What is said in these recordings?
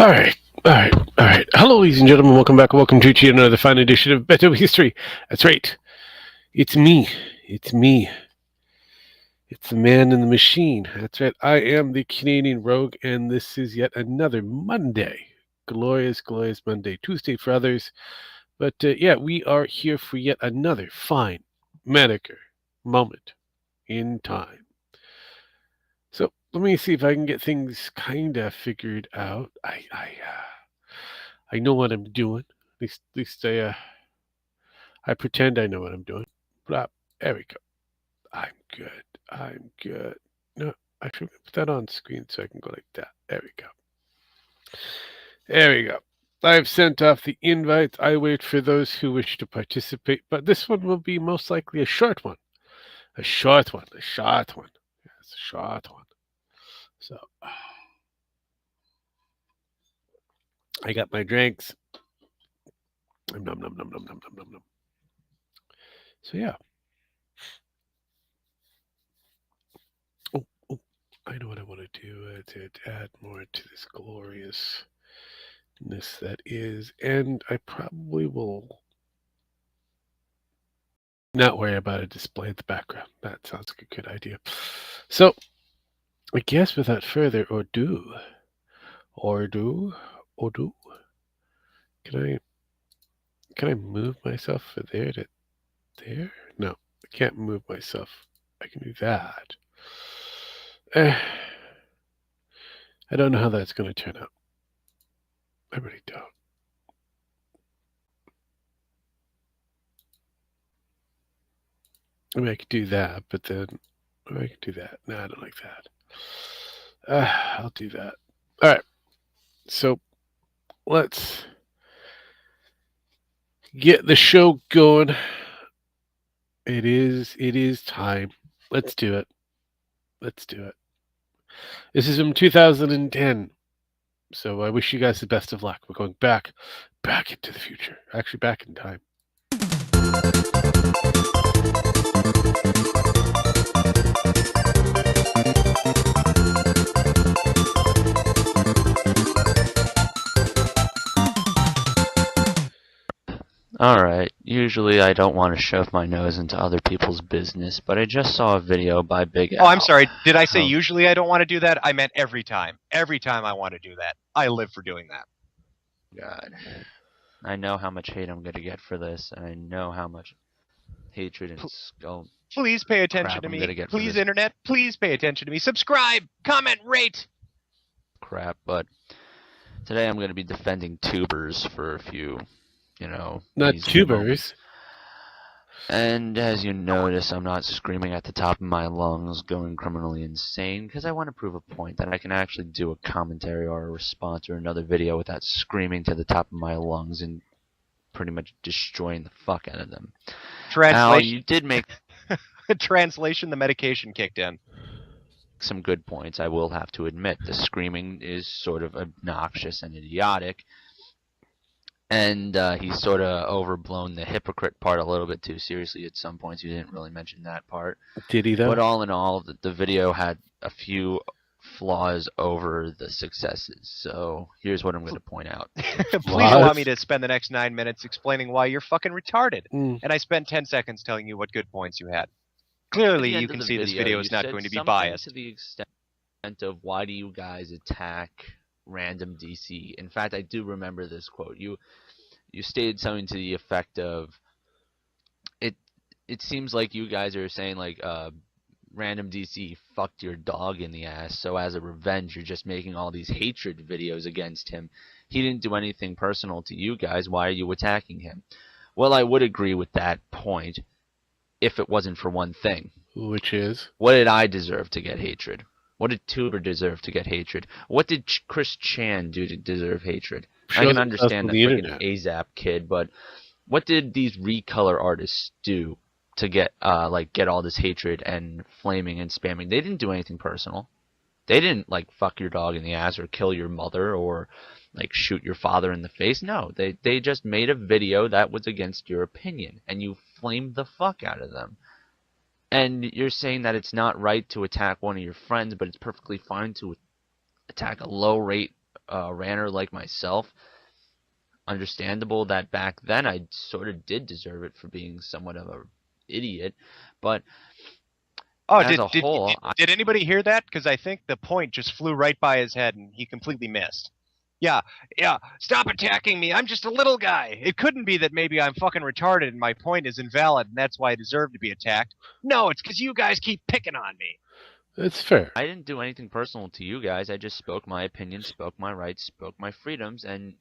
All right, all right, all right. Hello, ladies and gentlemen. Welcome back. Welcome to another fine edition of Metohistory. That's right. It's me. It's me. It's the man in the machine. That's right. I am the Canadian Rogue, and this is yet another Monday. Glorious, glorious Monday. Tuesday for others. But yeah, we are here for yet another fine Metokur moment in time. So let me see if I can get things kind of figured out. I know what I'm doing. At least I pretend I know what I'm doing. Blah. There we go. I'm good. I'm good. No, I should put that on screen so I can go like that. There we go. There we go. I've sent off the invites. I wait for those who wish to participate, but this one will be most likely a short one. A short one. A short one. Yes, a short one. So I got my drinks. Nom nom nom nom nom nom nom nom. So yeah. Oh, I know what I want to do to add more to this gloriousness that is, and I probably will not worry about a display at the background. That sounds like a good idea. So, I guess without further ado, can I move myself from there to there? No, I can't move myself. I can do that. I don't know how that's going to turn out. I really don't. I mean, I could do that, but then I could do that. No, I don't like that. I'll do that. All right. So let's get the show going. It is time. Let's do it. Let's do it. This is from 2010. So I wish you guys the best of luck. We're going back into the future. Actually, back in time. Alright, usually I don't want to shove my nose into other people's business, but I just saw a video by BigAl. Oh, I'm sorry. Did I say usually I don't want to do that? I meant every time. Every time I want to do that. I live for doing that. God. I know how much hate I'm going to get for this, and I know how much hatred and skull. Please pay attention to me. Please, Internet, please pay attention to me. Subscribe, comment, rate. Crap, but today I'm going to be defending tubers for a few, Not tubers. And as you notice, I'm not screaming at the top of my lungs, going criminally insane, because I want to prove a point that I can actually do a commentary or a response or another video without screaming to the top of my lungs and pretty much destroying the fuck out of them. Translation. Al, you did make translation. The medication kicked in. Some good points, I will have to admit. The screaming is sort of obnoxious and idiotic. And he's sort of overblown the hypocrite part a little bit too seriously at some points. You didn't really mention that part. Did he, though? But all in all, the video had a few flaws over the successes. So here's what I'm going to point out. Please allow me to spend the next 9 minutes explaining why you're fucking retarded. And I spent 10 seconds telling you what good points you had. Clearly, you can see this video is not going to be biased. To the extent of why do you guys attack random DC? In fact, I do remember this quote. You stated something to the effect of, it seems like you guys are saying like random DC fucked your dog in the ass, so as a revenge you're just making all these hatred videos against him. He didn't do anything personal to you guys. Why are you attacking him? Well, I would agree with that point if it wasn't for one thing. Which is? What did I deserve to get hatred? What did Tuber deserve to get hatred? What did Chris Chan do to deserve hatred? I can understand that freaking AZAP kid, but what did these recolor artists do to get get all this hatred and flaming and spamming? They didn't do anything personal. They didn't like fuck your dog in the ass or kill your mother or like shoot your father in the face. No, they just made a video that was against your opinion, and you flamed the fuck out of them. And you're saying that it's not right to attack one of your friends, but it's perfectly fine to attack a low-rate ranter like myself, understandable that back then I sort of did deserve it for being somewhat of an idiot, but as a whole, did anybody hear that? Because I think the point just flew right by his head and he completely missed. Yeah, stop attacking me. I'm just a little guy. It couldn't be that maybe I'm fucking retarded and my point is invalid and that's why I deserve to be attacked. No, it's because you guys keep picking on me. That's fair. I didn't do anything personal to you guys. I just spoke my opinion, spoke my rights, spoke my freedoms, and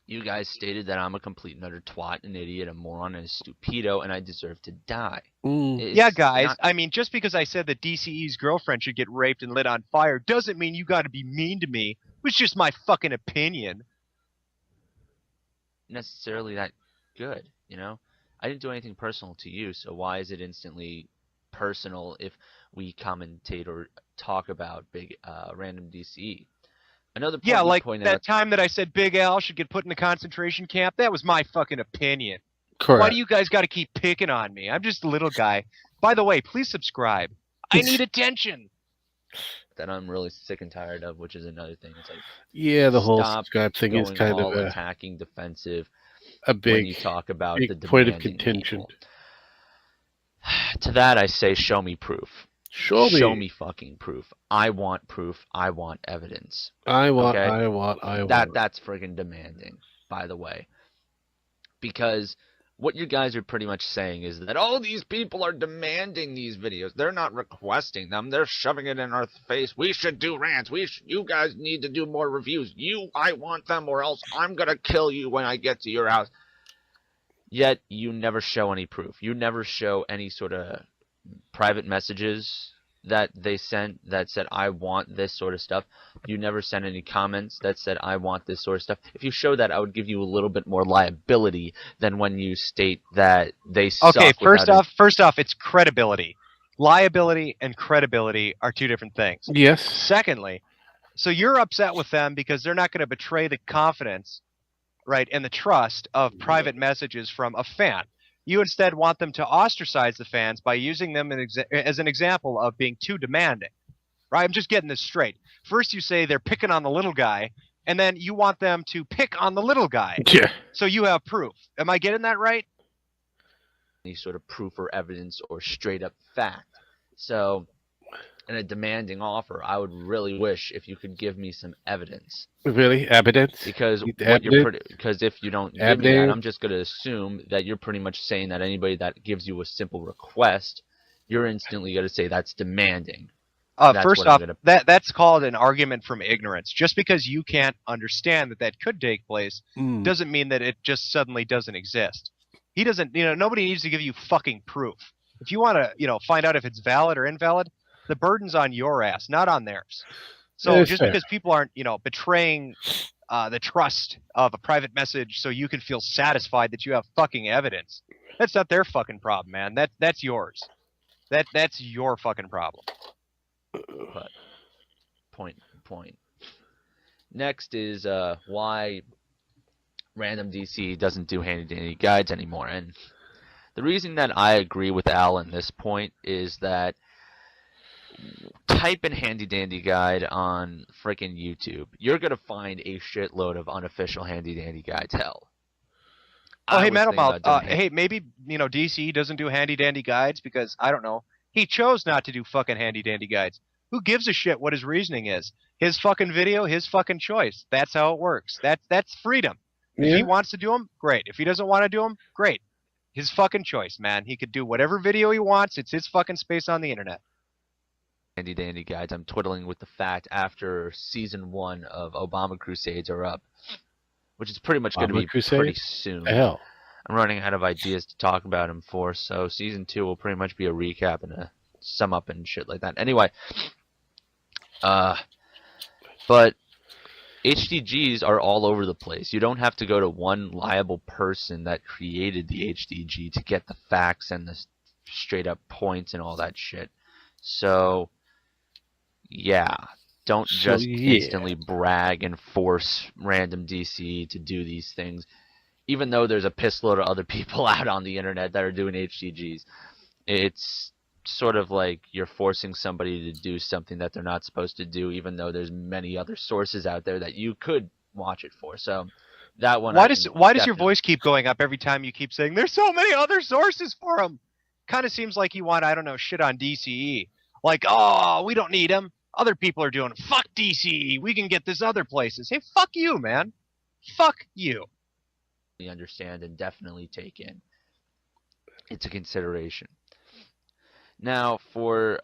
you guys stated that I'm a complete and utter twat, an idiot, a moron, and a stupido, and I deserve to die. Yeah, guys, I mean, just because I said that DCE's girlfriend should get raped and lit on fire doesn't mean you gotta be mean to me. It was just my fucking opinion. Necessarily that good, you know? I didn't do anything personal to you, so why is it instantly personal if we commentate or talk about random DCE? Another point, yeah, like that time that I said Big Al should get put in a concentration camp, that was my fucking opinion. Correct. Why do you guys got to keep picking on me? I'm just a little guy. By the way, please subscribe. I need attention. That I'm really sick and tired of, which is another thing. It's like, yeah, the whole subscribe thing is kind of attacking, defensive. A big, when you talk about big the point of contention. People. To that I say, show me proof. Show me fucking proof. I want proof. I want evidence. I want. That's friggin' demanding, by the way. Because what you guys are pretty much saying is that all these people are demanding these videos. They're not requesting them. They're shoving it in our face. We should do rants. You guys need to do more reviews. I want them, or else I'm gonna kill you when I get to your house. Yet you never show any proof. You never show any sort of private messages that they sent that said, I want this sort of stuff. You never sent any comments that said, I want this sort of stuff. If you show that, I would give you a little bit more liability than when you state that they suck. Okay, first off, it's credibility. Liability and credibility are two different things. Yes. Secondly, so you're upset with them because they're not going to betray the confidence, right, and the trust of private messages from a fan. You instead want them to ostracize the fans by using them as an example of being too demanding. Right? I'm just getting this straight. First you say they're picking on the little guy, and then you want them to pick on the little guy. Yeah. So you have proof. Am I getting that right? Any sort of proof or evidence or straight up fact. So in a demanding offer, I would really wish if you could give me some evidence. Really? Evidence? Because if you don't give me that, I'm just going to assume that you're pretty much saying that anybody that gives you a simple request, you're instantly going to say that's demanding. First off, that's called an argument from ignorance. Just because you can't understand that could take place doesn't mean that it just suddenly doesn't exist. He doesn't, nobody needs to give you fucking proof. If you want to, find out if it's valid or invalid, the burden's on your ass, not on theirs. So just because people aren't, betraying the trust of a private message so you can feel satisfied that you have fucking evidence, that's not their fucking problem, man. That's yours. That's your fucking problem. But point. Next is why Random DC doesn't do handy dandy guides anymore. And the reason that I agree with Al in this point is that type in handy dandy guide on frickin' YouTube. You're gonna find a shitload of unofficial handy dandy guides. Hell. Oh, hey, Metalmouth. Hey, maybe DC doesn't do handy dandy guides because I don't know. He chose not to do fucking handy dandy guides. Who gives a shit what his reasoning is? His fucking video, his fucking choice. That's how it works. That's freedom. If he wants to do them, great. If he doesn't want to do them, great. His fucking choice, man. He could do whatever video he wants. It's his fucking space on the internet. Handy dandy guides. I'm twiddling with the fact after season 1 of Obama Crusades are up, which is pretty much going to be pretty soon. Hell. I'm running out of ideas to talk about him for, so season 2 will pretty much be a recap and a sum up and shit like that. Anyway, but HDGs are all over the place. You don't have to go to one liable person that created the HDG to get the facts and the straight up points and all that shit. So, yeah. Don't just instantly brag and force random DC to do these things, even though there's a piss load of other people out on the internet that are doing HDGs. It's sort of like you're forcing somebody to do something that they're not supposed to do, even though there's many other sources out there that you could watch it for. So that one. Why does your voice keep going up every time you keep saying there's so many other sources for them? Kind of seems like you want, I don't know, shit on DCE. Like, oh, we don't need them. Other people are doing it. Fuck DCE. We can get this other places. Hey, fuck you, man. Fuck you. Understand and definitely take in. It's a consideration. Now, for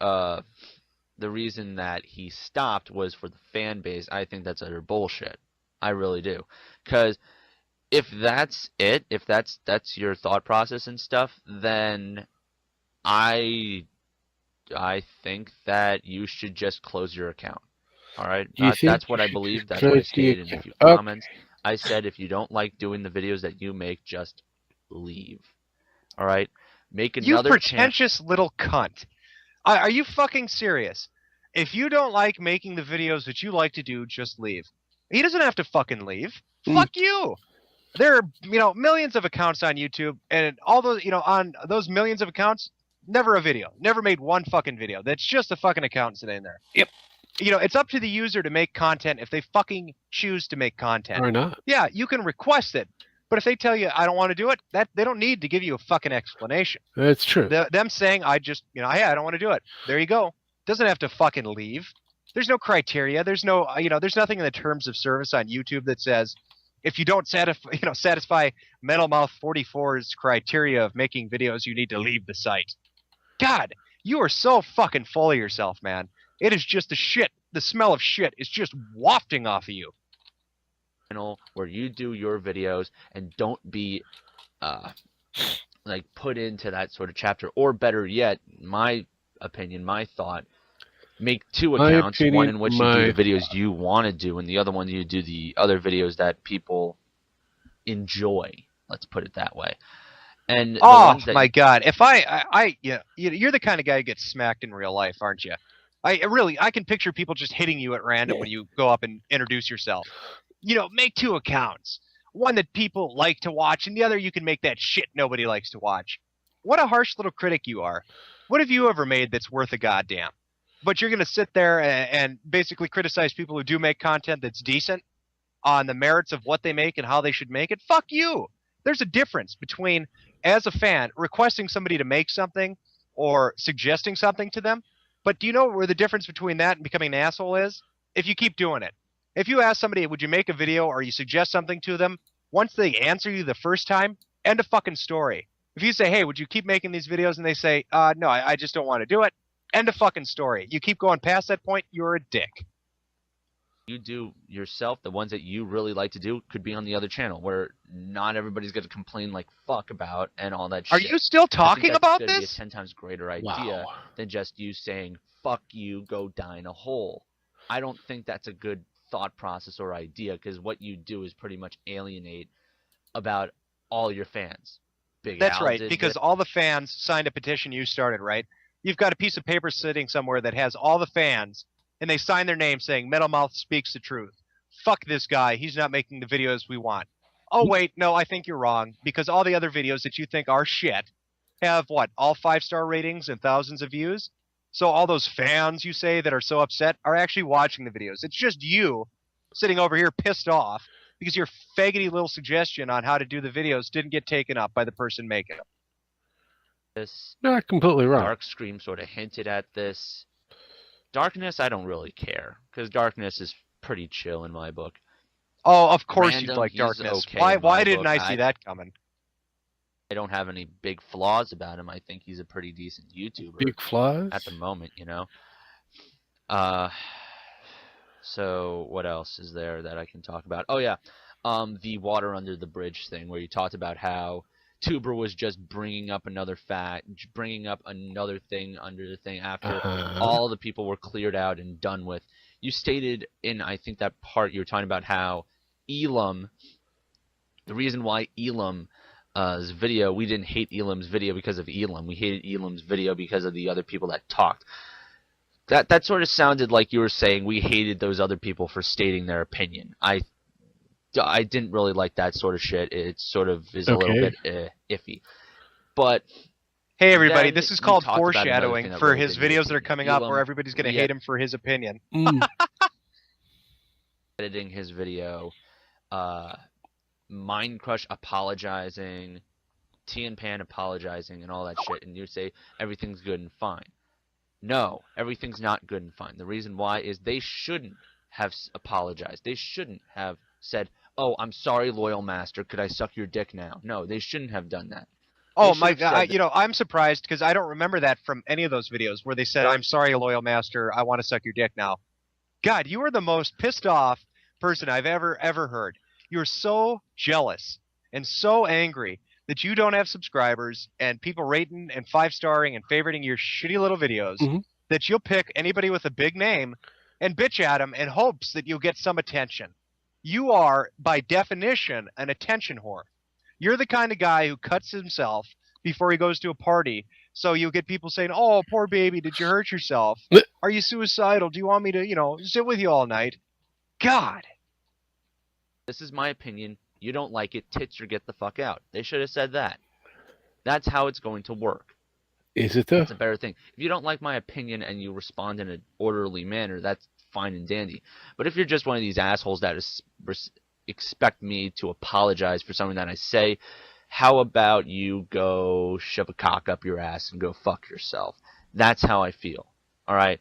the reason that he stopped was for the fan base. I think that's utter bullshit. I really do. Because if that's it, if that's your thought process and stuff, then I think that you should just close your account. All right? That's what I believe. That's what I stated in a few comments. I said if you don't like doing the videos that you make, just leave. All right? Make another You pretentious little cunt. Are you fucking serious? If you don't like making the videos that you like to do, just leave. He doesn't have to fucking leave. Fuck you. There are, millions of accounts on YouTube, and all those, on those millions of accounts, never a video. Never made one fucking video. That's just a fucking account sitting there. Yep. It's up to the user to make content if they fucking choose to make content. Or not. Yeah, you can request it. But if they tell you, I don't want to do it, they don't need to give you a fucking explanation. That's true. Them saying, I don't want to do it. There you go. Doesn't have to fucking leave. There's no criteria. There's no, there's nothing in the terms of service on YouTube that says, if you don't satisfy Metal Mouth 44's criteria of making videos, you need to leave the site. God, you are so fucking full of yourself, man. It is just the shit. The smell of shit is just wafting off of you. Where you do your videos and don't be like put into that sort of chapter, or better yet, my opinion, my thought, make two accounts, one in which you do the videos you want to do, and the other one you do the other videos that people enjoy. Let's put it that way. And oh my God, if you're the kind of guy who gets smacked in real life, aren't you? I can picture people just hitting you at random when you go up and introduce yourself. Make two accounts. One that people like to watch, and the other you can make that shit nobody likes to watch. What a harsh little critic you are. What have you ever made that's worth a goddamn? But you're going to sit there and basically criticize people who do make content that's decent on the merits of what they make and how they should make it? Fuck you. There's a difference between, as a fan, requesting somebody to make something or suggesting something to them. But do you know where the difference between that and becoming an asshole is? If you keep doing it. If you ask somebody, would you make a video, or you suggest something to them, once they answer you the first time, end of fucking story. If you say, hey, would you keep making these videos? And they say, no, I just don't want to do it. End of fucking story. You keep going past that point, you're a dick. You do yourself, the ones that you really like to do could be on the other channel, where not everybody's going to complain like fuck about and all that shit. Are you still talking about this? Be a 10 times greater idea than just you saying, fuck you, go die in a hole. I don't think that's a good thought process or idea, because what you do is pretty much alienate about all your fans. That's right, because all the fans signed a petition you started, right? You've got a piece of paper sitting somewhere that has all the fans, and they sign their name saying, Metal Mouth speaks the truth. Fuck this guy. He's not making the videos we want. Oh, wait, no, I think you're wrong, because all the other videos that you think are shit have, what, all 5-star ratings and thousands of views? So all those fans, you say, that are so upset are actually watching the videos. It's just you sitting over here pissed off because your faggoty little suggestion on how to do the videos didn't get taken up by the person making them. This not completely wrong. Dark Scream sort of hinted at this. Darkness, I don't really care, because Darkness is pretty chill in my book. Oh, of course you'd like Darkness. Okay why didn't I see that coming? I don't have any big flaws about him. I think he's a pretty decent YouTuber. Big flaws? At the moment, So what else is there that I can talk about? Oh yeah, the water under the bridge thing, where you talked about how Tuber was just bringing up another thing under the thing after all the people were cleared out and done with. You stated in, I think, that part you were talking about how Elam, the reason why Elam's video, we didn't hate Elam's video because of Elam. We hated Elam's video because of the other people that talked. That sort of sounded like you were saying we hated those other people for stating their opinion. I didn't really like that sort of shit. It sort of is a little bit iffy. But Hey everybody, Then this is you called talked about another foreshadowing thing that for really his did me videos that are coming up where everybody's going to hate him for his opinion. Editing his video, Mind Crush apologizing, T and Pan apologizing and all that shit, and you say everything's good and fine. No, everything's not good and fine. The reason why is they shouldn't have apologized. They shouldn't have said, "Oh, I'm sorry, loyal master. Could I suck your dick now?" No, they shouldn't have done that. Oh my God! I'm surprised because I don't remember that from any of those videos where they said, "I'm sorry, loyal master. I want to suck your dick now." God, you are the most pissed off person I've ever heard. You're so jealous and so angry that you don't have subscribers and people rating and 5-starring and favoriting your shitty little videos that you'll pick anybody with a big name and bitch at them in hopes that you'll get some attention. You are, by definition, an attention whore. You're the kind of guy who cuts himself before he goes to a party, so you'll get people saying, "Oh, poor baby, did you hurt yourself? Are you suicidal? Do you want me to, sit with you all night?" God. This is my opinion. You don't like it, tits or get the fuck out. They should have said that. That's how it's going to work. Is it though? That's a better thing. If you don't like my opinion and you respond in an orderly manner, that's fine and dandy. But if you're just one of these assholes that expect me to apologize for something that I say, how about you go shove a cock up your ass and go fuck yourself? That's how I feel. All right?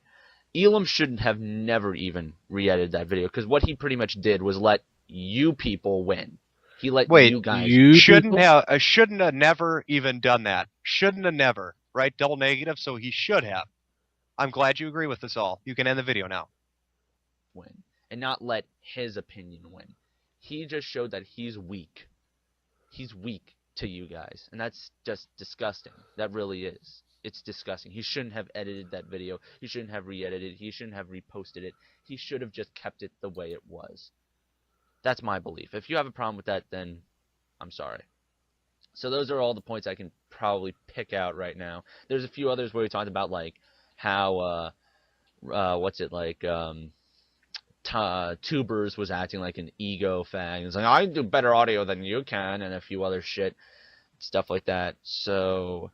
Elam shouldn't have never even re-edited that video because what he pretty much did was let you people win. He let you guys. Shouldn't have never even done that. Shouldn't have never. Right? Double negative, so he should have. I'm glad you agree with us all. You can end the video now. Win. And not let his opinion win. He just showed that he's weak. He's weak to you guys. And that's just disgusting. That really is. It's disgusting. He shouldn't have edited that video. He shouldn't have re-edited it. He shouldn't have reposted it. He should have just kept it the way it was. That's my belief. If you have a problem with that, then I'm sorry. So those are all the points I can probably pick out right now. There's a few others where we talked about like how Tubers was acting like an ego fag. It's like, I do better audio than you can, and a few other stuff like that. So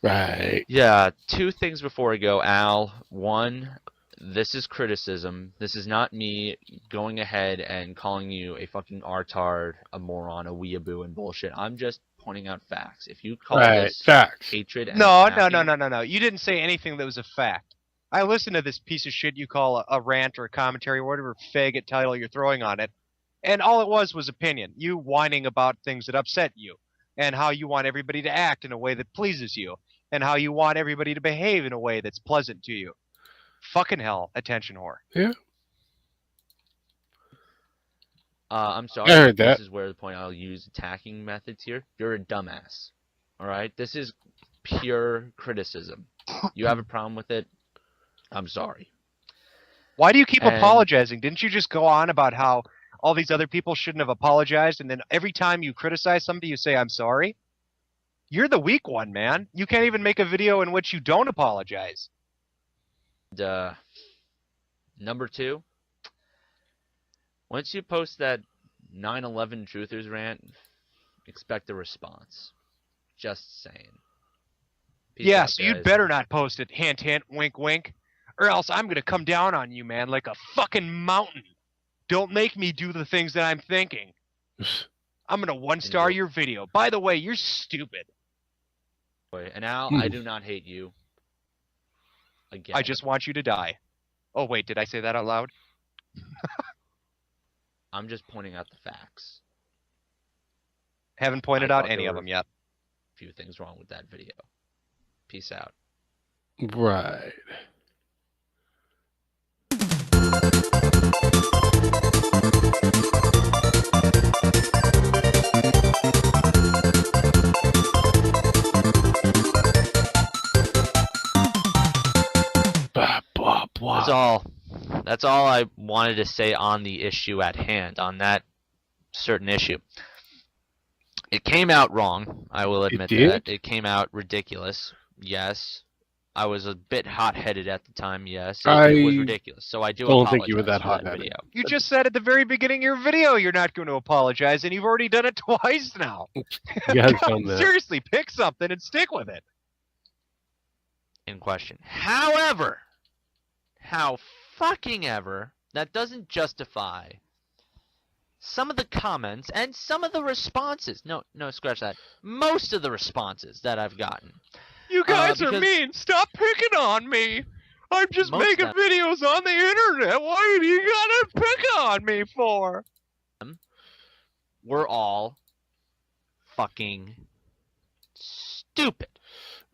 right. Yeah, two things before I go, Al. One, this is criticism. This is not me going ahead and calling you a fucking artard, a moron, a weeaboo, and bullshit. I'm just pointing out facts. If you call this facts. hatred and No. You didn't say anything that was a fact. I listened to this piece of shit you call a rant or a commentary, or whatever faggot title you're throwing on it, and all it was opinion. You whining about things that upset you, and how you want everybody to act in a way that pleases you, and how you want everybody to behave in a way that's pleasant to you. Fucking hell, attention whore. Yeah. I'm sorry. I heard that. This is where the point I'll use attacking methods here. You're a dumbass. All right? This is pure criticism. You have a problem with it? I'm sorry. Why do you keep apologizing? Didn't you just go on about how all these other people shouldn't have apologized, and then every time you criticize somebody, you say, "I'm sorry"? You're the weak one, man. You can't even make a video in which you don't apologize. Number two, once you post that 9/11 Truthers rant, expect a response. Just saying. Peace out, so you'd better not post it, hint, hint, wink, wink, or else I'm going to come down on you, man, like a fucking mountain. Don't make me do the things that I'm thinking. I'm going to 1-star your video. By the way, you're stupid. And Al, I do not hate you. Again. I just want you to die. Oh, wait, did I say that out loud? I'm just pointing out the facts. Haven't pointed out any of them yet. A few things wrong with that video. Peace out. Right. That's all I wanted to say on the issue at hand, on that certain issue. It came out wrong, I will admit that. It came out ridiculous, yes. I was a bit hot-headed at the time, yes. It was ridiculous, so I don't think you were that hot-headed. You just said at the very beginning of your video you're not going to apologize, and you've already done it twice now. You have done that. Seriously, pick something and stick with it. in question. However, how fucking ever, that doesn't justify some of the comments and some of the responses. No, scratch that. Most of the responses that I've gotten. You guys are mean. Stop picking on me. I'm just making videos on the internet. Why do you gotta pick on me for? We're all fucking stupid.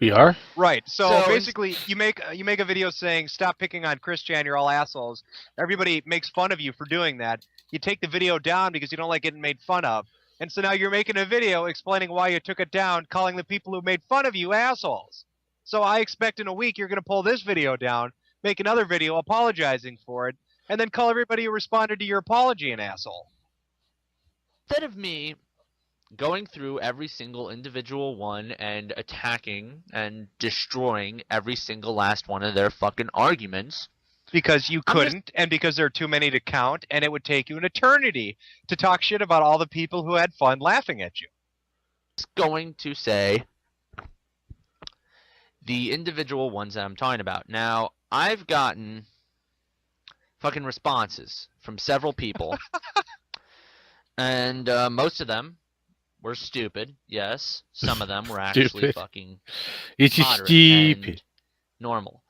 We are? Right. So basically, you make a video saying, stop picking on Christian, you're all assholes. Everybody makes fun of you for doing that. You take the video down because you don't like getting made fun of. And so now you're making a video explaining why you took it down, calling the people who made fun of you assholes. So I expect in a week you're going to pull this video down, make another video apologizing for it, and then call everybody who responded to your apology an asshole. Instead of me going through every single individual one and attacking and destroying every single last one of their fucking arguments. Because you couldn't, and because there are too many to count, and it would take you an eternity to talk shit about all the people who had fun laughing at you. Going to say the individual ones that I'm talking about. Now, I've gotten fucking responses from several people, and most of them were stupid. Yes, some of them were actually fucking moderate and normal.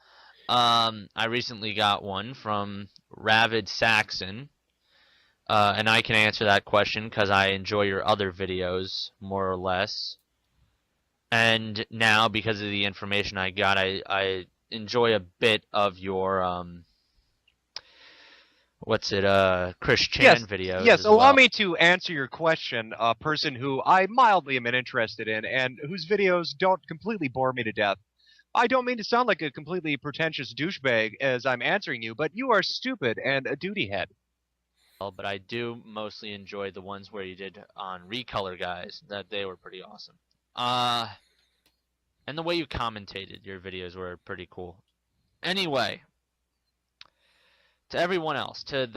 I recently got one from Ravid Saxon, and I can answer that question because I enjoy your other videos more or less. And now, because of the information I got, I enjoy a bit of your Chris Chan videos. Yes, allow me to answer your question, a person who I mildly am interested in and whose videos don't completely bore me to death. I don't mean to sound like a completely pretentious douchebag as I'm answering you, but you are stupid and a duty head. Well, but I do mostly enjoy the ones where you did on Recolor Guys. That they were pretty awesome. And the way you commentated your videos were pretty cool. Anyway, to everyone else, I'm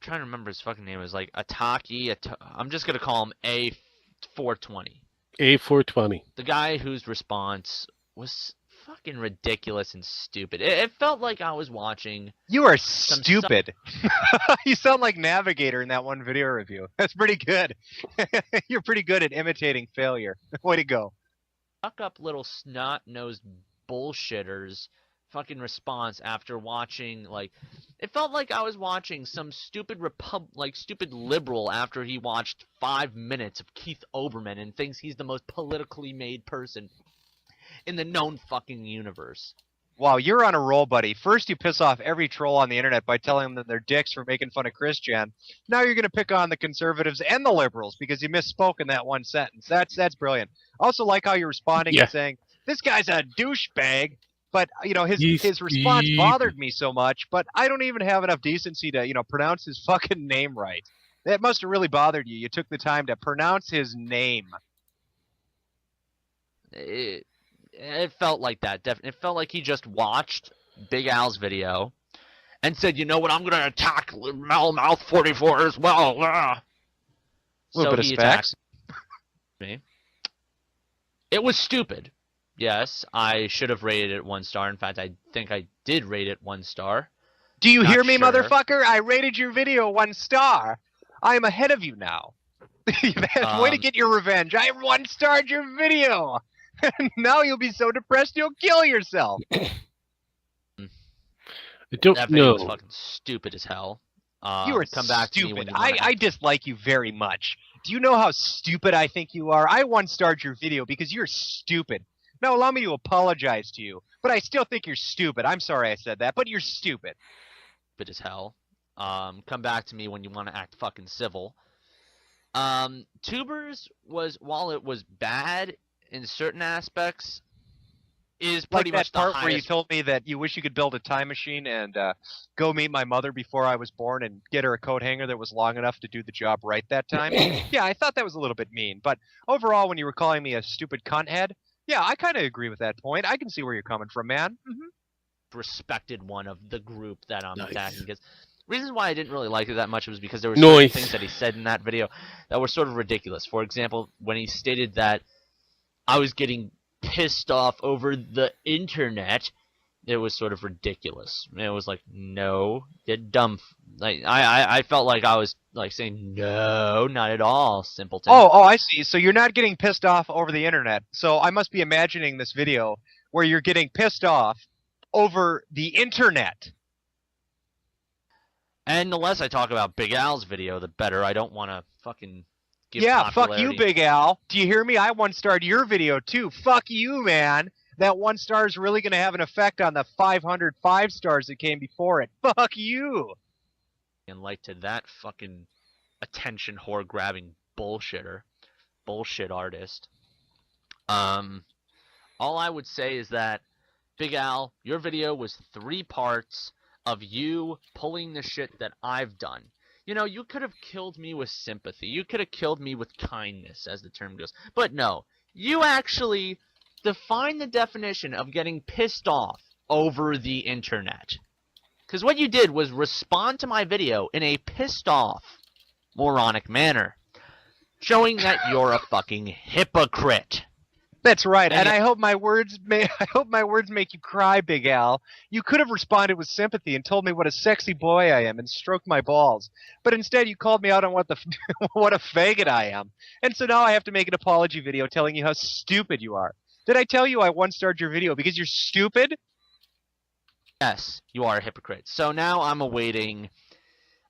trying to remember his fucking name. It was like Ataki. I'm just gonna call him A420. A420. The guy whose response was fucking ridiculous and stupid. It felt like I was watching. You are stupid. You sound like Navigator in that one video review. That's pretty good. You're pretty good at imitating failure. Way to go. Fuck up little snot-nosed bullshitters fucking response after watching, like, it felt like I was watching some stupid stupid liberal after he watched 5 minutes of Keith Olbermann and thinks he's the most politically made person in the known fucking universe. Wow, you're on a roll, buddy. First you piss off every troll on the internet by telling them that they're dicks for making fun of Christian. Now you're going to pick on the conservatives and the liberals because you misspoke in that one sentence. That's brilliant. I also like how you're responding and saying, this guy's a douchebag. But, you know, his response bothered me so much, but I don't even have enough decency to, you know, pronounce his fucking name right. That must have really bothered you. You took the time to pronounce his name. It felt like that. It felt like he just watched BigAl's video and said, you know what, I'm going to attack Mouth 44 as well. A little bit of specs. Me. It was stupid. Yes, I should have rated it 1 star. In fact, I think I did rate it 1 star. Do you hear me, motherfucker? I rated your video 1 star. I am ahead of you now. Way to get your revenge. I 1-starred your video. Now you'll be so depressed you'll kill yourself. I don't that video was fucking stupid as hell. You are come back stupid. To me when you I dislike you very much. Do you know how stupid I think you are? I 1-starred your video because you're stupid. Now allow me to apologize to you, but I still think you're stupid. I'm sorry I said that, but you're stupid. Stupid as hell. Come back to me when you want to act fucking civil. Tubers was, while it was bad in certain aspects, is pretty much the highest. Part where you told me that you wish you could build a time machine and go meet my mother before I was born and get her a coat hanger that was long enough to do the job right that time. Yeah, I thought that was a little bit mean, but overall, when you were calling me a stupid cunt head, yeah, I kind of agree with that point. I can see where you're coming from, man. Mm-hmm. Respected one of the group that I'm attacking, because reasons why I didn't really like it that much was because there were certain things that he said in that video that were sort of ridiculous. For example, when he stated that I was getting pissed off over the internet, it was sort of ridiculous. It was like, no, you're dumb. Like I felt like I was like saying, no, not at all, simpleton. Oh, I see. So you're not getting pissed off over the internet. So I must be imagining this video where you're getting pissed off over the internet. And the less I talk about Big Al's video, the better. I don't want to fucking give Yeah, fuck popularity. you, Big Al. Do you hear me? I one-starred your video, too. Fuck you, man. That 1 star is really going to have an effect on the 500 5 stars that came before it. Fuck you. And like to that fucking attention whore grabbing bullshit artist. All I would say is that, Big Al, your video was 3 parts of you pulling the shit that I've done. You know, you could have killed me with sympathy. You could have killed me with kindness, as the term goes. But no, you actually define the definition of getting pissed off over the internet. Because what you did was respond to my video in a pissed off, moronic manner, showing that you're a fucking hypocrite. That's right, and I hope my words make you cry, Big Al. You could have responded with sympathy and told me what a sexy boy I am and stroked my balls, but instead you called me out on what a faggot I am. And so now I have to make an apology video telling you how stupid you are. Did I tell you I one-starred your video because you're stupid? Yes, you are a hypocrite. So now I'm awaiting,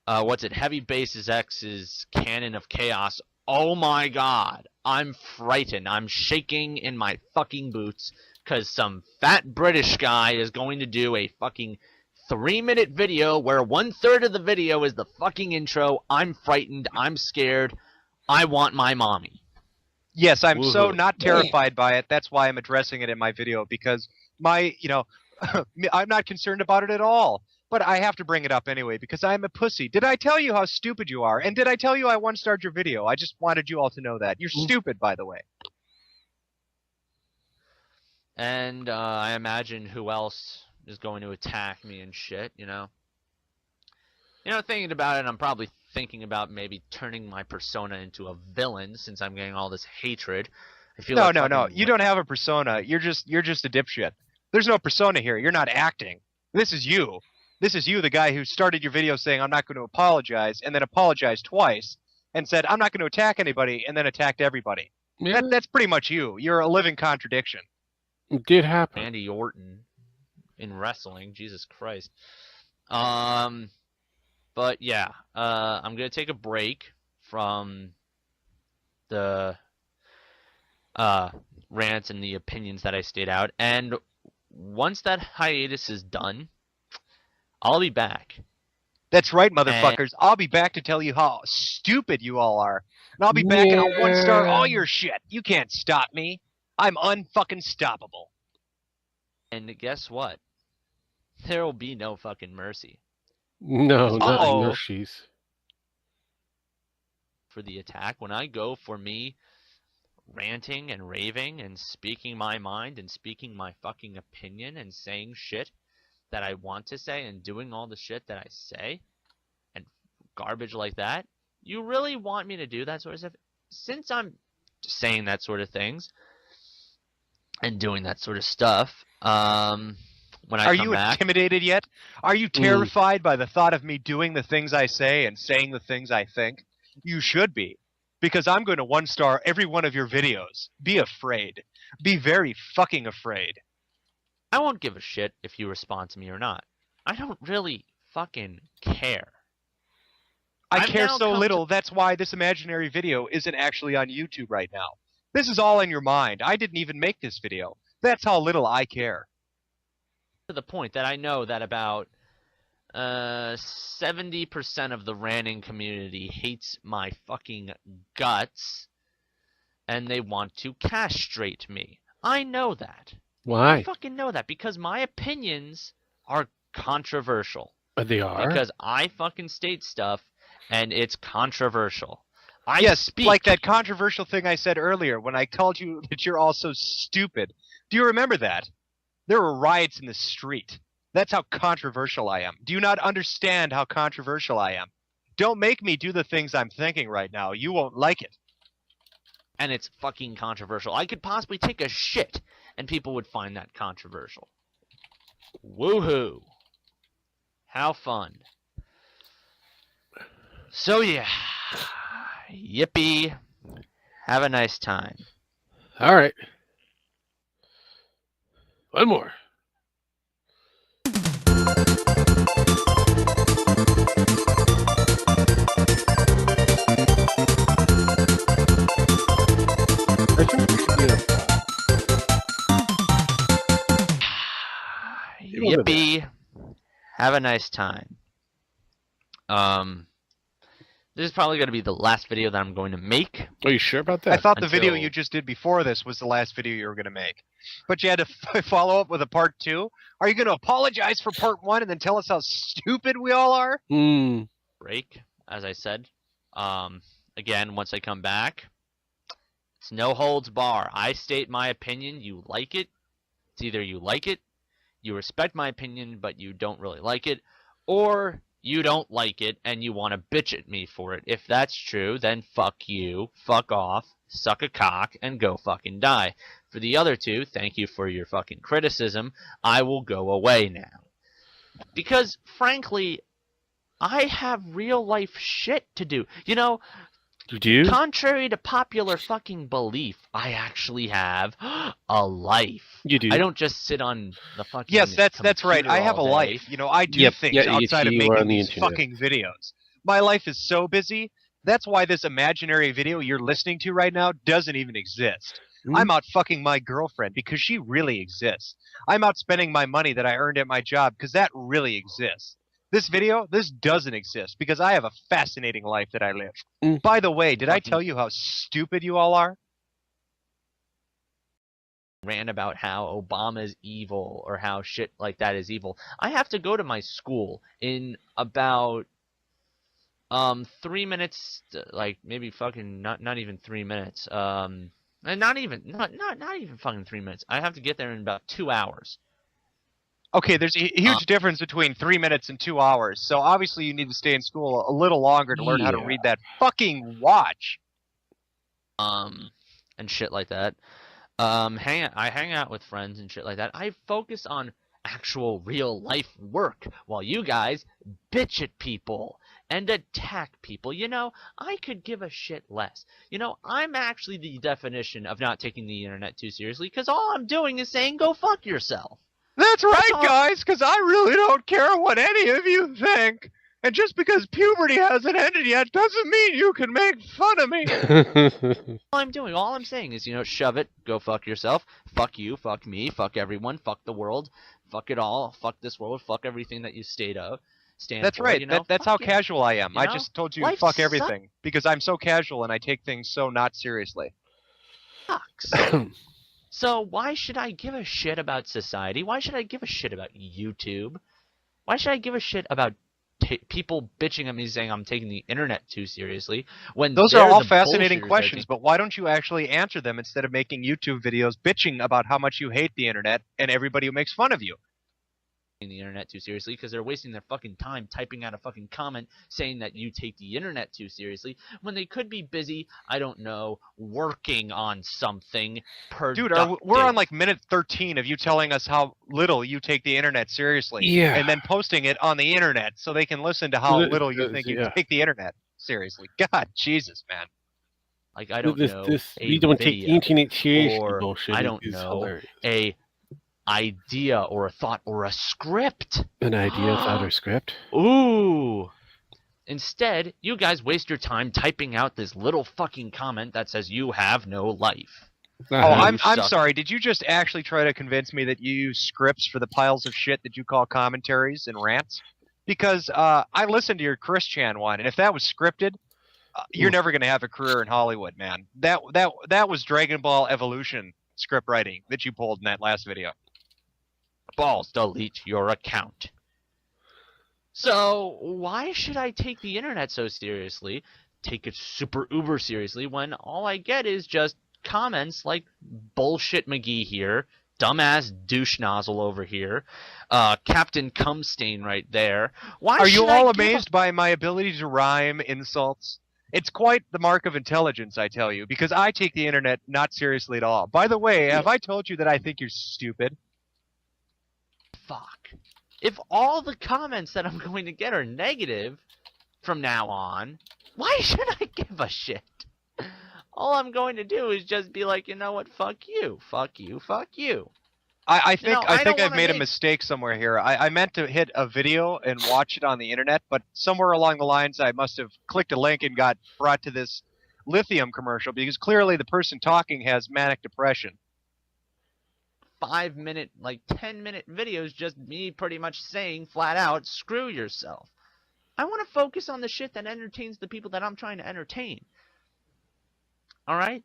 Heavy Bases X's Canon of Chaos. Oh my god, I'm frightened. I'm shaking in my fucking boots because some fat British guy is going to do a fucking 3-minute video where 1/3 of the video is the fucking intro. I'm frightened. I'm scared. I want my mommy. Yes, I'm so not terrified by it. That's why I'm addressing it in my video, because I'm not concerned about it at all. But I have to bring it up anyway, because I'm a pussy. Did I tell you how stupid you are? And did I tell you I one-starred your video? I just wanted you all to know that. You're stupid, by the way. And I imagine who else is going to attack me and shit, you know? You know, thinking about it, I'm probably thinking about maybe turning my persona into a villain since I'm getting all this hatred. I feel No. You don't have a persona. You're just a dipshit. There's no persona here. You're not acting. This is you. This is you, the guy who started your video saying, I'm not going to apologize, and then apologized twice, and said, I'm not going to attack anybody, and then attacked everybody. Yeah. That's pretty much you. You're a living contradiction. It did happen. Randy Orton in wrestling. Jesus Christ. But yeah, I'm going to take a break from the rants and the opinions that I stated out, and once that hiatus is done, I'll be back. That's right, motherfuckers. I'll be back to tell you how stupid you all are. And I'll be back and I'll one-star all your shit. You can't stop me. I'm unfucking-stoppable. And guess what? There will be no fucking mercy. No, not mercies. For the attack, when I go for me ranting and raving and speaking my mind and speaking my fucking opinion and saying shit that I want to say and doing all the shit that I say and garbage like that, you really want me to do that sort of stuff? Since I'm saying that sort of things and doing that sort of stuff, when I come back... Are you intimidated yet? Are you terrified by the thought of me doing the things I say and saying the things I think? You should be, because I'm going to one-star every one of your videos. Be afraid. Be very fucking afraid. I won't give a shit if you respond to me or not. I don't really fucking care. I care so little, that's why this imaginary video isn't actually on YouTube right now. This is all in your mind. I didn't even make this video. That's how little I care. To the point that I know that about 70% of the ranting community hates my fucking guts, and they want to castrate me. I know that. Why? I fucking know that, because my opinions are controversial. They are? Because I fucking state stuff, and it's controversial. Yes, like that controversial thing I said earlier when I told you that you're all so stupid. Do you remember that? There were riots in the street. That's how controversial I am. Do you not understand how controversial I am? Don't make me do the things I'm thinking right now. You won't like it. And it's fucking controversial. I could possibly take a shit and people would find that controversial. Woohoo! How fun. So yeah, yippee. Have a nice time. All right. One more. Yippee. Have a nice time. This is probably going to be the last video that I'm going to make. Are you sure about that? I thought the video you just did before this was the last video you were going to make. But you had to follow up with a part 2? Are you going to apologize for part 1 and then tell us how stupid we all are? Break, as I said. Again, once I come back, it's no holds bar. I state my opinion. You like it. It's either you like it, you respect my opinion, but you don't really like it, or you don't like it and you want to bitch at me for it. If that's true, then fuck you, fuck off, suck a cock, and go fucking die. For the other two, thank you for your fucking criticism. I will go away now. Because, frankly, I have real life shit to do. You know, you do? Contrary to popular fucking belief, I actually have a life. You do? I don't just sit on the fucking Yes, that's right. I have a life. You know, I do things outside of making these fucking videos. My life is so busy. That's why this imaginary video you're listening to right now doesn't even exist. I'm out fucking my girlfriend because she really exists. I'm out spending my money that I earned at my job because that really exists. This video, this doesn't exist because I have a fascinating life that I live. By the way, did I tell you how stupid you all are? Rant about how Obama's evil or how shit like that is evil. I have to go to my school in about 3 minutes, like maybe fucking not even 3 minutes. Not even fucking 3 minutes. I have to get there in about 2 hours. Okay, there's a huge difference between 3 minutes and 2 hours. So obviously you need to stay in school a little longer to learn how to read that fucking watch. And shit like that. I hang out with friends and shit like that. I focus on actual real life work while you guys bitch at people and attack people. You know, I could give a shit less. You know, I'm actually the definition of not taking the internet too seriously because all I'm doing is saying go fuck yourself. That's right, guys, because I really don't care what any of you think. And just because puberty hasn't ended yet doesn't mean you can make fun of me. All I'm saying is, you know, shove it, go fuck yourself, fuck you, fuck me, fuck everyone, fuck the world, fuck it all, fuck this world, fuck everything that you stand That's for, right. You know? That's how casual I am. You know? I just told you Life fuck everything because I'm so casual and I take things so not seriously. Sucks. So why should I give a shit about society? Why should I give a shit about YouTube? Why should I give a shit about people bitching at me saying I'm taking the internet too seriously? When those are all fascinating questions, but why don't you actually answer them instead of making YouTube videos bitching about how much you hate the internet and everybody who makes fun of you? The internet too seriously because they're wasting their fucking time typing out a fucking comment saying that you take the internet too seriously when they could be busy, I don't know, working on something productive. Dude, we're on like minute 13 of you telling us how little you take the internet seriously. Yeah. And then posting it on the internet so they can listen to how little you think you take the internet seriously. God, Jesus, man. Like, I don't know. We don't take the internet seriously bullshit. I don't know. A idea or a thought or a script. An idea, thought, or script? Ooh. Instead, you guys waste your time typing out this little fucking comment that says you have no life. Oh, I'm sorry. Did you just actually try to convince me that you use scripts for the piles of shit that you call commentaries and rants? Because I listened to your Chris Chan one, and if that was scripted, you're never going to have a career in Hollywood, man. That was Dragon Ball Evolution script writing that you pulled in that last video. Balls, delete your account. So, why should I take the internet so seriously, take it super uber seriously, when all I get is just comments like bullshit McGee here, dumbass douche nozzle over here, Captain Cumstain right there. Why are you all amazed by my ability to rhyme insults? It's quite the mark of intelligence, I tell you, because I take the internet not seriously at all. By the way, have I told you that I think you're stupid? Fuck. If all the comments that I'm going to get are negative from now on, why should I give a shit? All I'm going to do is just be like, you know what, fuck you, fuck you, fuck you. I think I've made a mistake somewhere here. I meant to hit a video and watch it on the internet, but somewhere along the lines I must have clicked a link and got brought to this lithium commercial because clearly the person talking has manic depression. 5-minute, like 10-minute videos, just me pretty much saying flat out, screw yourself. I want to focus on the shit that entertains the people that I'm trying to entertain. Alright?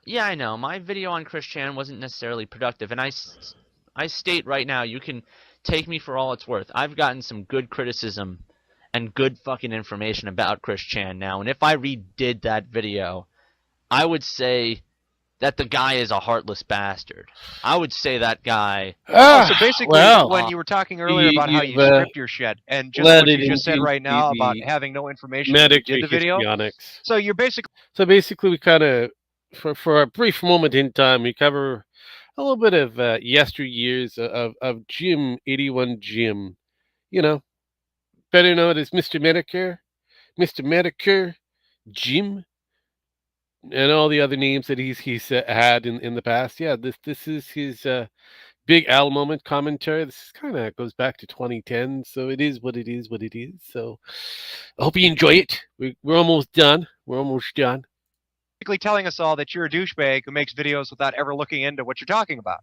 Yeah, I know, my video on Chris Chan wasn't necessarily productive, and I state right now, you can take me for all it's worth. I've gotten some good criticism and good fucking information about Chris Chan now, and if I redid that video, I would say that the guy is a heartless bastard. I would say that guy... so basically, when you were talking earlier about how you script your shit, and just what you just said right now about having no information when you did the video, so you're basically... So basically, we kind of, for a brief moment in time, we cover a little bit of yesteryears of Jim, 81 Jim. You know, better known as Mr. Metokur, Jim, and all the other names that he's had in the past. Yeah, this is his BigAl moment commentary. This kind of goes back to 2010, so it is what it is. So I hope you enjoy it. We're almost done. Telling us all that you're a douchebag who makes videos without ever looking into what you're talking about.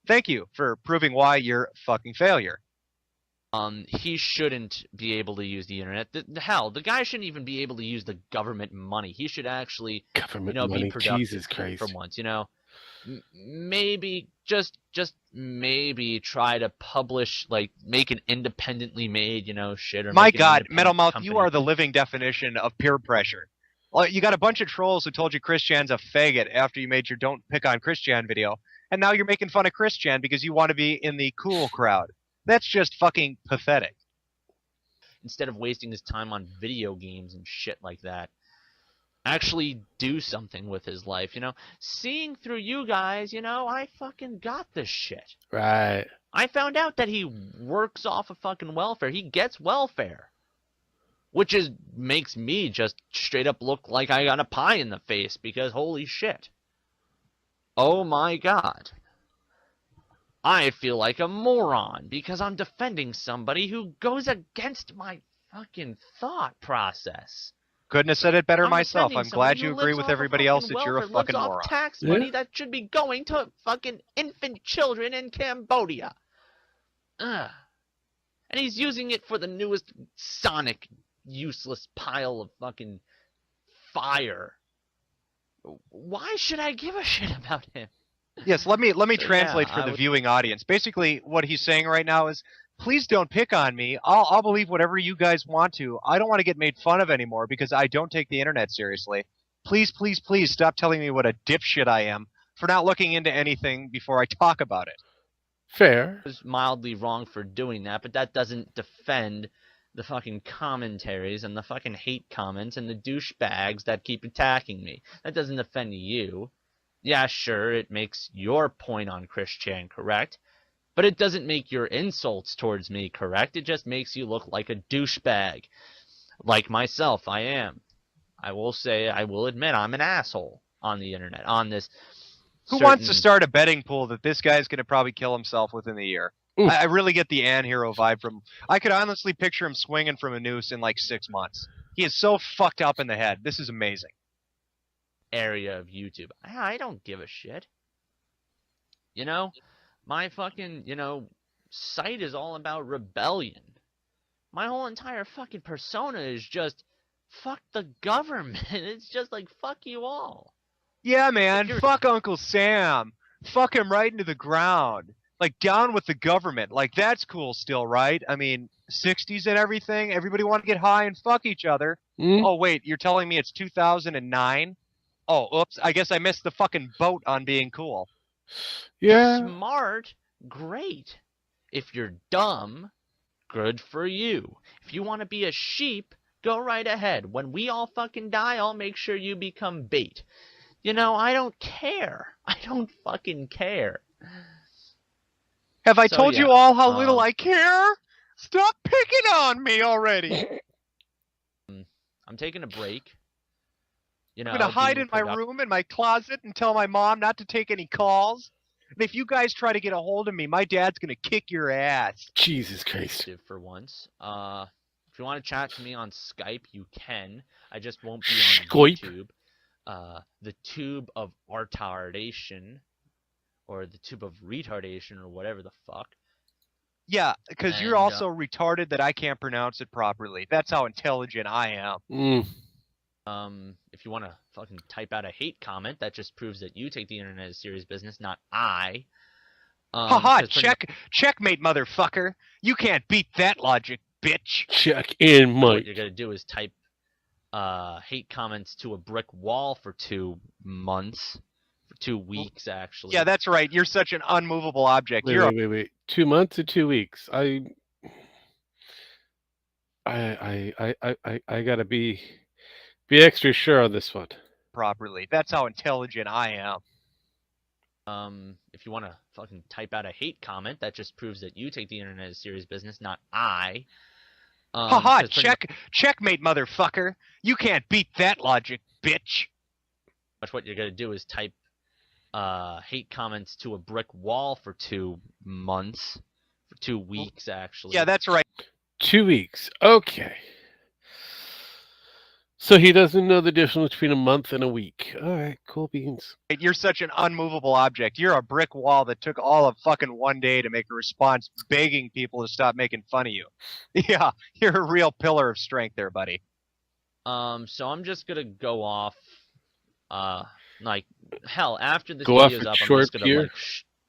Thank you for proving why you're a fucking failure. He shouldn't be able to use the internet. Hell, the guy shouldn't even be able to use the government money. He should actually, money. Be productive. Jesus Christ. For once, maybe just maybe try to publish, like, make an independently made, shit. Or my God, Metal Mouth, you are the living definition of peer pressure. Well, you got a bunch of trolls who told you Chris Chan's a faggot after you made your Don't Pick on Chris Chan video, and now you're making fun of Chris Chan because you want to be in the cool crowd. That's just fucking pathetic. Instead of wasting his time on video games and shit like that, actually do something with his life, Seeing through you guys, I fucking got this shit. Right. I found out that he works off of fucking welfare. He gets welfare. Which makes me just straight up look like I got a pie in the face because holy shit. Oh my God. I feel like a moron because I'm defending somebody who goes against my fucking thought process. Couldn't have said it better myself. I'm glad you agree with everybody else that you're a fucking moron. Off tax money that should be going to fucking infant children in Cambodia. And he's using it for the newest Sonic useless pile of fucking fire. Why should I give a shit about him? Yes, let me translate for the viewing audience. Basically, what he's saying right now is, please don't pick on me. I'll believe whatever you guys want to. I don't want to get made fun of anymore because I don't take the internet seriously. Please, please, please stop telling me what a dipshit I am for not looking into anything before I talk about it. Fair. I was mildly wrong for doing that, but that doesn't defend the fucking commentaries and the fucking hate comments and the douchebags that keep attacking me. That doesn't offend you. Yeah, sure, it makes your point on Chris Chan correct, but it doesn't make your insults towards me correct. It just makes you look like a douchebag. Like myself, I am. I will admit I'm an asshole on the internet, on this. Who wants to start a betting pool that this guy's going to probably kill himself within the year? I really get the Hero vibe from... I could honestly picture him swinging from a noose in like 6 months. He is so fucked up in the head. This is amazing. Area of YouTube. I don't give a shit. My fucking, site is all about rebellion. My whole entire fucking persona is just fuck the government. It's just like fuck you all. Yeah, man. Fuck Uncle Sam. Fuck him right into the ground. Like, down with the government. Like, that's cool still, right? I mean, 60s and everything. Everybody want to get high and fuck each other. Oh, wait. You're telling me it's 2009? Oh, oops. I guess I missed the fucking boat on being cool. Yeah. Smart. Great. If you're dumb, good for you. If you want to be a sheep, Go right ahead. When we all fucking die, I'll make sure you become bait. You know, I don't care. I don't fucking care. Have I told you all how little I care? Stop picking on me already. I'm taking a break. You know, I'm gonna hide in my room, in my closet, and tell my mom not to take any calls. And if you guys try to get a hold of me, my dad's gonna kick your ass. Jesus Christ. For once. If you want to chat to me on Skype, you can. I just won't be on YouTube. The tube of retardation, or the tube of retardation, or whatever the fuck. Yeah, because you're also retarded that I can't pronounce it properly. That's how intelligent I am. If you want to fucking type out a hate comment, that just proves that you take the internet as serious business, not I. Haha, checkmate, motherfucker. You can't beat that logic, bitch. Check in, Mike. What you're going to do is type hate comments to a brick wall for 2 months. For 2 weeks, actually. Yeah, that's right. You're such an unmovable object. Wait. 2 months or 2 weeks? I gotta be extra sure on this one. Properly. That's how intelligent I am. If you want to fucking type out a hate comment, that just proves that you take the internet as serious business, not I. Haha, checkmate, motherfucker. You can't beat that logic, bitch. What you're going to do is type hate comments to a brick wall for 2 months. For 2 weeks, actually. Yeah, that's right. 2 weeks. Okay. So he doesn't know the difference between a month and a week. All right, cool beans. You're such an unmovable object. You're a brick wall that took all of fucking one day to make a response begging people to stop making fun of you. Yeah, you're a real pillar of strength there, buddy. So I'm just going to go off, like, hell, after this video's up, I'm just going to, like,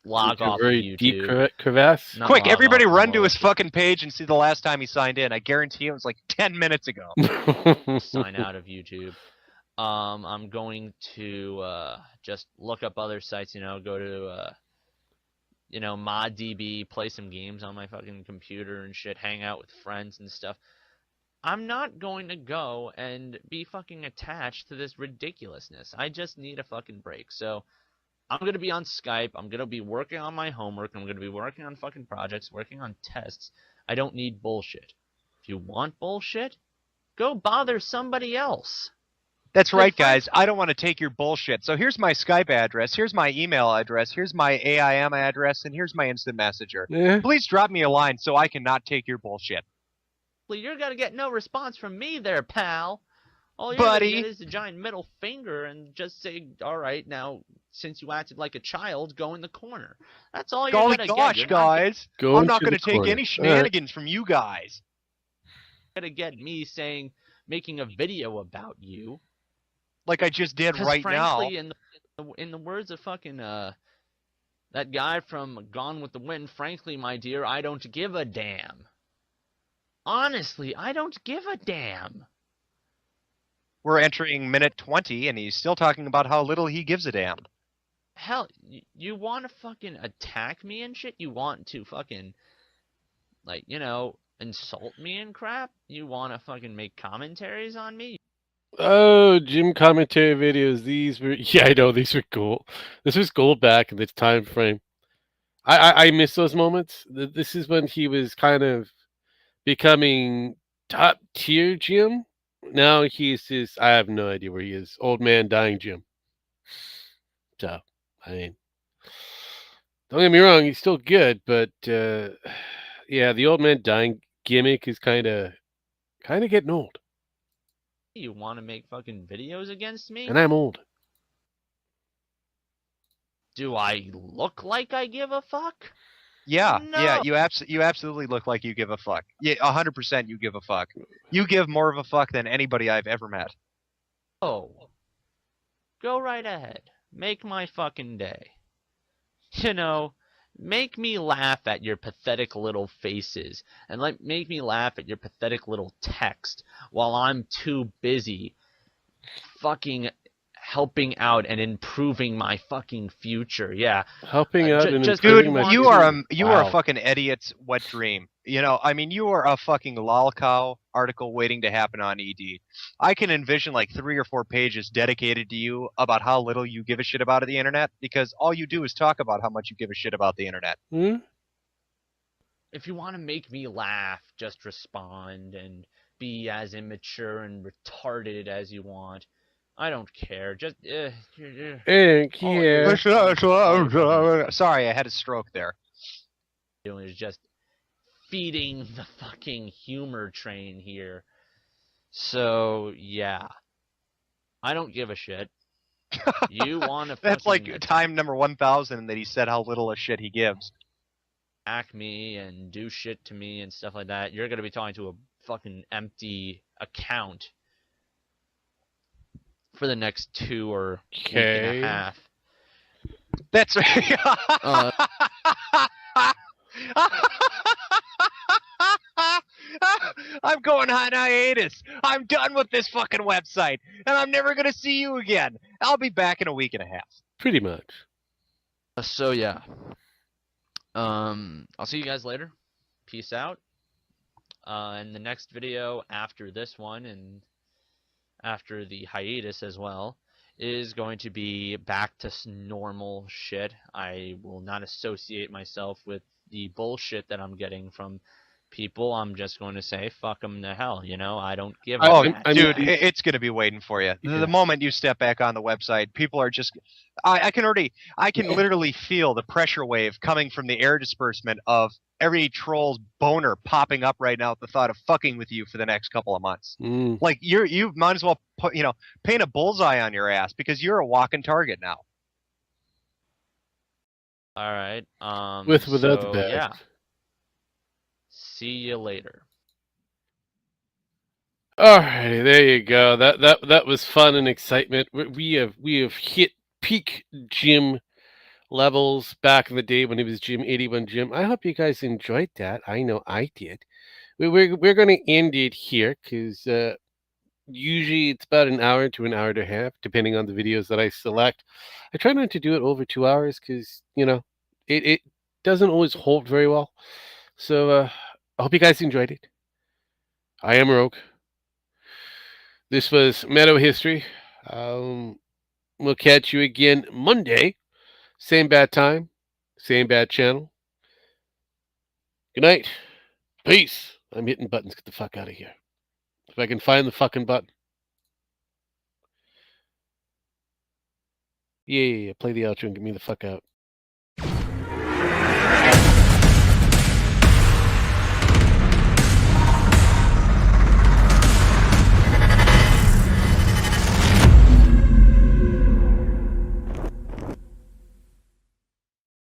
log off of YouTube. Deep crevasse. Quick, everybody run to his fucking page and see the last time he signed in. I guarantee it was like 10 minutes ago. Sign out of YouTube. I'm going to just look up other sites, go to ModDB, play some games on my fucking computer and shit, hang out with friends and stuff. I'm not going to go and be fucking attached to this ridiculousness. I just need a fucking break. So I'm going to be on Skype. I'm going to be working on my homework. I'm going to be working on fucking projects, working on tests. I don't need bullshit. If you want bullshit, go bother somebody else. That's right, guys. I don't want to take your bullshit. So here's my Skype address. Here's my email address. Here's my AIM address. And here's my instant messenger. Yeah. Please drop me a line so I cannot take your bullshit. You're going to get no response from me there, pal. All you're going to get is a giant middle finger and just say, all right, now, since you acted like a child, go in the corner. That's all you're going to get. Gosh, guys. I'm not going to take any shenanigans from you guys. You're going to get me making a video about you. Like I just did right now. Frankly, in the words of fucking that guy from Gone with the Wind, frankly, my dear, I don't give a damn. Honestly, I don't give a damn. We're entering minute 20, and he's still talking about how little he gives a damn. Hell, you want to fucking attack me and shit? You want to fucking, like, insult me and crap? You want to fucking make commentaries on me? Oh, Jim commentary videos. These were, yeah, I know, these were cool. This was gold back in this time frame. I miss those moments. This is when he was kind of becoming top tier Jim. Now he's just, I have no idea where he is. Old man dying Jim. So, I mean, don't get me wrong, he's still good, but yeah, the old man dying gimmick is kind of getting old. You want to make fucking videos against me? And I'm old. Do I look like I give a fuck? Yeah, no. Yeah, you absolutely look like you give a fuck. Yeah, 100% you give a fuck. You give more of a fuck than anybody I've ever met. Oh. Go right ahead. Make my fucking day. Make me laugh at your pathetic little faces. And make me laugh at your pathetic little text while I'm too busy fucking helping out and improving my fucking future. Yeah, helping out and dude, improving my you future. are a fucking idiot's wet dream. You know, I mean, you are a fucking lolcow article waiting to happen on ED. I can envision like 3 or 4 pages dedicated to you about how little you give a shit about the internet, because all you do is talk about how much you give a shit about the internet. If you want to make me laugh, just respond and be as immature and retarded as you want. I don't care. Just Sorry, I had a stroke there. Doing is just feeding the fucking humor train here. So yeah, I don't give a shit. You want to? That's like time number 1000 that he said how little a shit he gives. Hack me and do shit to me and stuff like that. You're gonna be talking to a fucking empty account for the next 2 or week and a half. That's I'm going on hiatus. I'm done with this fucking website, and I'm never gonna see you again. I'll be back in a week and a half. Pretty much. So yeah. I'll see you guys later. Peace out. In the next video after this one and after the hiatus as well is going to be back to normal shit. I will not associate myself with the bullshit that I'm getting from people. I'm just going to say fuck them to hell, you know. I don't give a dude, it's going to be waiting for you. The moment you step back on the website, people are just I can literally feel the pressure wave coming from the air disbursement of every troll's boner popping up right now at the thought of fucking with you for the next couple of months. Like you might as well put, paint a bullseye on your ass, because you're a walking target now. All right. Without the bag. Yeah. See you later. Alrighty, there you go. That was fun and excitement. We have hit peak Jim levels back in the day when it was Jim 81 Jim. I hope you guys enjoyed that. I know I did. We're going to end it here because usually it's about an hour to an hour and a half, depending on the videos that I select. I try not to do it over 2 hours because it doesn't always hold very well. So I hope you guys enjoyed it. I am Rogue. This was Metohistory. We'll catch you again Monday. Same bad time, same bad channel. Good night. Peace. I'm hitting buttons. Get the fuck out of here. If I can find the fucking button. Yeah. Play the outro and get me the fuck out.